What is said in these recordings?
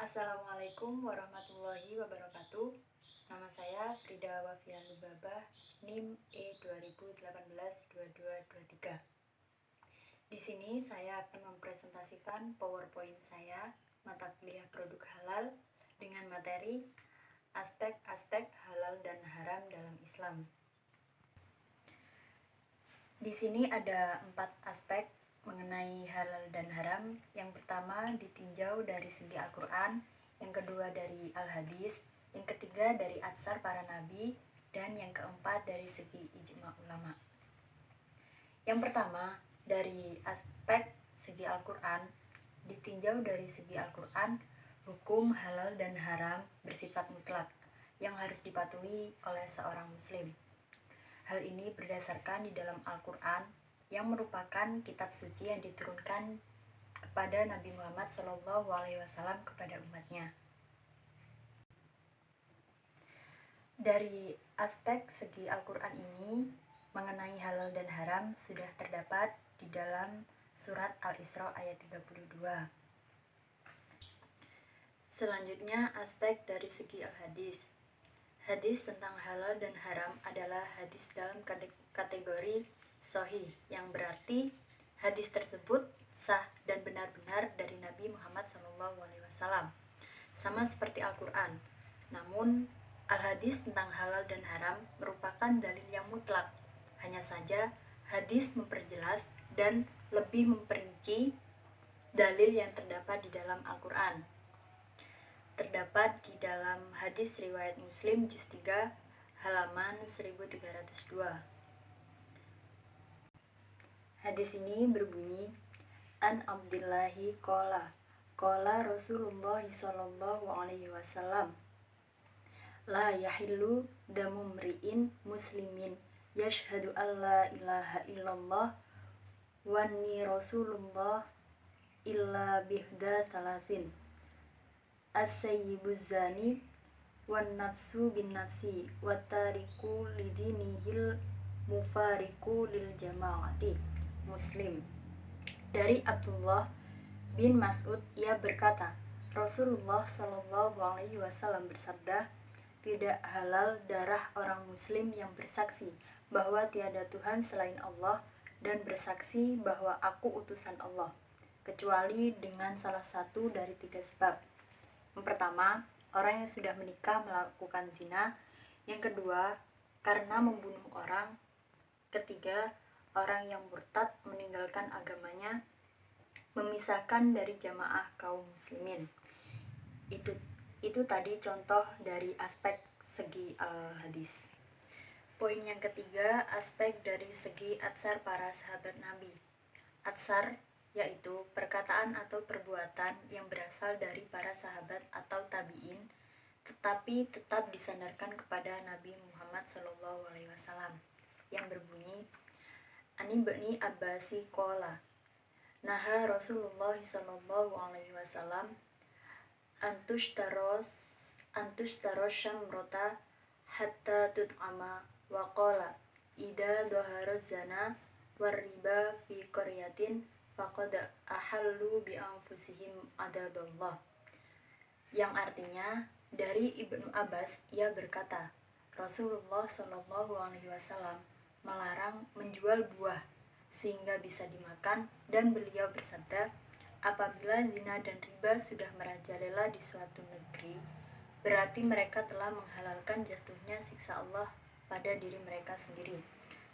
Assalamualaikum warahmatullahi wabarakatuh. Nama saya Frida Wafian Lubabah, NIM E2018-2223. Di sini saya akan mempresentasikan PowerPoint saya, mata kuliah produk halal, dengan materi aspek-aspek halal dan haram dalam Islam. Di sini ada 4 aspek mengenai halal dan haram. Yang pertama ditinjau dari segi Al-Quran, yang kedua dari Al-Hadis, yang ketiga dari atsar para nabi, dan yang keempat dari segi ijma ulama. Yang pertama, dari aspek segi Al-Quran, ditinjau dari segi Al-Quran, hukum halal dan haram bersifat mutlak yang harus dipatuhi oleh seorang muslim. Hal ini berdasarkan di dalam Al-Quran yang merupakan kitab suci yang diturunkan kepada Nabi Muhammad SAW kepada umatnya. Dari aspek segi Al-Quran ini, mengenai halal dan haram sudah terdapat di dalam surat Al-Isra ayat 32. Selanjutnya, aspek dari segi Al-Hadis. Hadis tentang halal dan haram adalah hadis dalam kategori sahih, yang berarti hadis tersebut sah dan benar-benar dari Nabi Muhammad SAW, sama seperti Al-Quran. Namun, Al-Hadis tentang halal dan haram merupakan dalil yang mutlak. Hanya saja, hadis memperjelas dan lebih memperinci dalil yang terdapat di dalam Al-Quran. Terdapat di dalam hadis riwayat Muslim juz 3 halaman 1302. Hadis ini berbunyi, An Abdillahi qala Rasulullah sallallahu alaihi wasallam, la yahillu damu mri'in muslimin yashhadu an la ilaha illallah wa anni rasulullah illa bihda thalathin, as-sayyibuz zani wan nafsu bin nafsi wat tariku lidinihil mufariku lil jama'ati. Muslim. Dari Abdullah bin Mas'ud, ia berkata, Rasulullah Shallallahu alaihi wasallam bersabda, tidak halal darah orang muslim yang bersaksi bahwa tiada Tuhan selain Allah dan bersaksi bahwa aku utusan Allah, kecuali dengan salah satu dari 3 sebab. Yang pertama, orang yang sudah menikah melakukan zina. Yang kedua, karena membunuh orang. Ketiga, orang yang murtad meninggalkan agamanya, memisahkan dari jamaah kaum muslimin. Itu tadi contoh dari aspek segi al-hadis. Poin yang ketiga, aspek dari segi atsar para sahabat Nabi. Atsar yaitu perkataan atau perbuatan yang berasal dari para sahabat atau tabi'in, tetapi tetap disandarkan kepada Nabi Muhammad SAW, yang berbunyi, Ani Bani Abbasi qala naha Rasulullah sallallahu alaihi wasallam antushtaros syamrota hatta tut'ama wa qala ida dhahara zana war riba fi qaryatin faqad ahallu bi anfusihim adaballah. Yang artinya, dari Ibnu Abbas, ia berkata, Rasulullah Shallallahu alaihi wasallam melarang menjual buah sehingga bisa dimakan, dan beliau bersabda, apabila zina dan riba sudah merajalela di suatu negeri, berarti mereka telah menghalalkan jatuhnya siksa Allah pada diri mereka sendiri.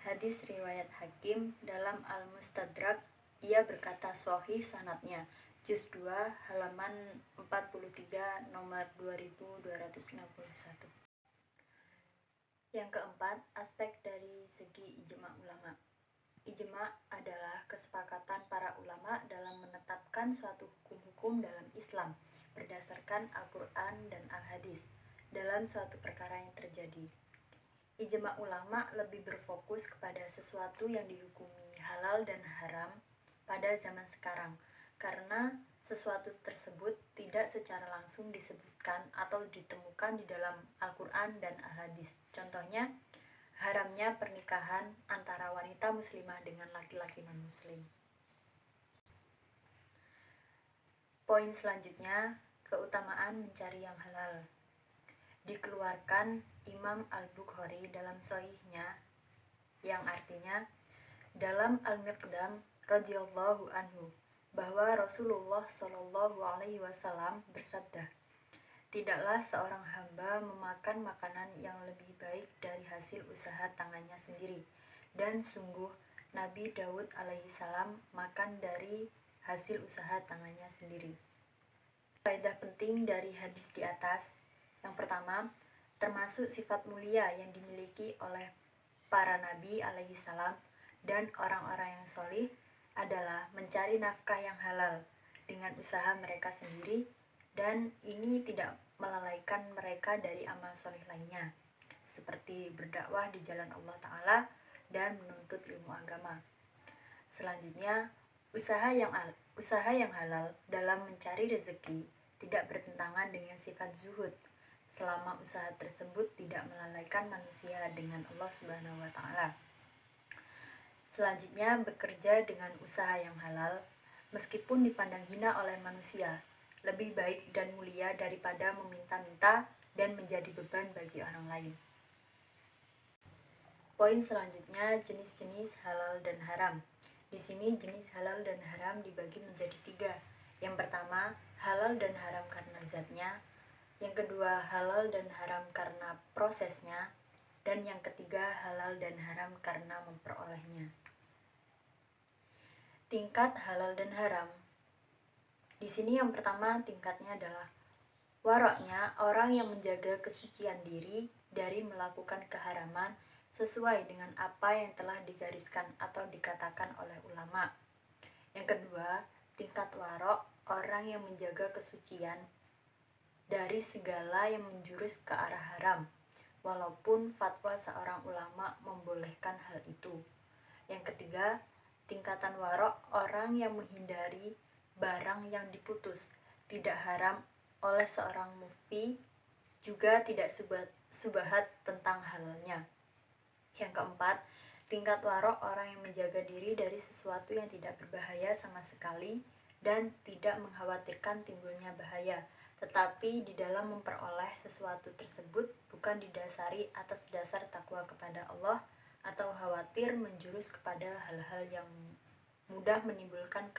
Hadis riwayat Hakim dalam Al-Mustadrak, ia berkata sahih sanadnya, juz 2 halaman 43 nomor 2261. Yang keempat, aspek dari segi ijma ulama. Ijma adalah kesepakatan para ulama dalam menetapkan suatu hukum-hukum dalam Islam berdasarkan Al-Quran dan Al-Hadis dalam suatu perkara yang terjadi. Ijma ulama lebih berfokus kepada sesuatu yang dihukumi halal dan haram pada zaman sekarang, karena sesuatu tersebut tidak secara langsung disebutkan atau ditemukan di dalam Al-Quran dan Al-Hadis. Contohnya, haramnya pernikahan antara wanita muslimah dengan laki-laki non-muslim. Poin selanjutnya, Keutamaan mencari yang halal. Dikeluarkan Imam Al-Bukhari dalam Sahihnya, yang artinya dalam Al-Miqdam radhiyallahu anhu bahwa Rasulullah Shallallahu alaihi wasallam bersabda, tidaklah seorang hamba memakan makanan yang lebih baik dari hasil usaha tangannya sendiri, dan sungguh Nabi Daud alaihissalam makan dari hasil usaha tangannya sendiri. Faedah penting dari hadis di atas. Yang pertama, termasuk sifat mulia yang dimiliki oleh para nabi alaihissalam dan orang-orang yang solih adalah mencari nafkah yang halal dengan usaha mereka sendiri, dan ini tidak melalaikan mereka dari amal solih lainnya, seperti berdakwah di jalan Allah Ta'ala dan menuntut ilmu agama. Selanjutnya, usaha yang halal dalam mencari rezeki tidak bertentangan dengan sifat zuhud, selama usaha tersebut tidak melalaikan manusia dengan Allah Subhanahu wa Ta'ala. Selanjutnya, bekerja dengan usaha yang halal meskipun dipandang hina oleh manusia lebih baik dan mulia daripada meminta-minta dan menjadi beban bagi orang lain. Poin selanjutnya, jenis-jenis halal dan haram. Di sini jenis halal dan haram dibagi menjadi 3. Yang pertama, halal dan haram karena zatnya. Yang kedua, halal dan haram karena prosesnya. Dan yang ketiga, halal dan haram karena memperolehnya. Tingkat halal dan haram. Di sini yang pertama tingkatnya adalah waroknya, orang yang menjaga kesucian diri dari melakukan keharaman sesuai dengan apa yang telah digariskan atau dikatakan oleh ulama. Yang kedua, tingkat warok, orang yang menjaga kesucian dari segala yang menjurus ke arah haram, walaupun fatwa seorang ulama membolehkan hal itu. Yang ketiga, tingkatan warok, orang yang menghindari barang yang diputus, tidak haram oleh seorang mufti, juga tidak subahat tentang halalnya. Yang keempat, tingkat warok, orang yang menjaga diri dari sesuatu yang tidak berbahaya sama sekali dan tidak mengkhawatirkan timbulnya bahaya, tetapi di dalam memperoleh sesuatu tersebut bukan didasari atas dasar takwa kepada Allah atau khawatir menjurus kepada hal-hal yang mudah menimbulkan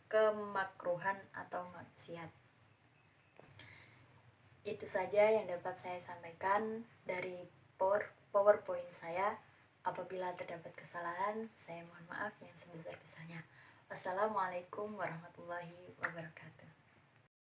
kemakruhan atau maksiat. Itu saja yang dapat saya sampaikan dari PowerPoint saya. Apabila terdapat kesalahan, saya mohon maaf yang sebesar-besarnya. Wassalamualaikum warahmatullahi wabarakatuh.